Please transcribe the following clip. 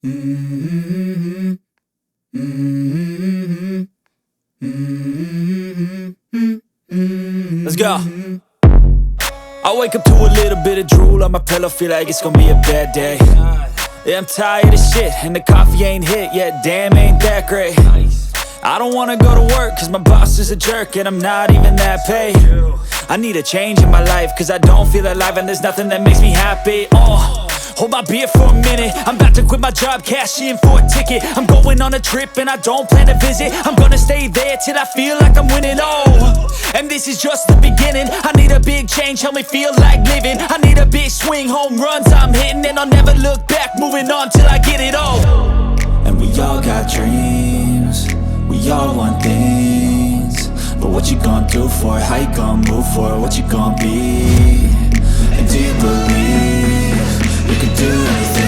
Mm-hmm. Mm-hmm. Mm-hmm. Let's go. I wake up to a little bit of drool on my pillow, feel like it's gonna be a bad day. Yeah, I'm tired of shit, and the coffee ain't hit yet, damn, ain't that great. I don't wanna go to work, cause my boss is a jerk, and I'm not even that paid. I need a change in my life, cause I don't feel alive, and there's nothing that makes me happy. Hold my beer for a minute, I'm about to quit my job, cash in for a ticket. I'm going on a trip and I don't plan to visit. I'm gonna stay there till I feel like I'm winning, and this is just the beginning. I need a big change, help me feel like living. I need a big swing, home runs I'm hitting, and I'll never look back, moving on till I get it all. And we all got dreams, we all want things, but what you gonna do for it? How you gonna move for it? What you gonna be? And do you believe you can do anything?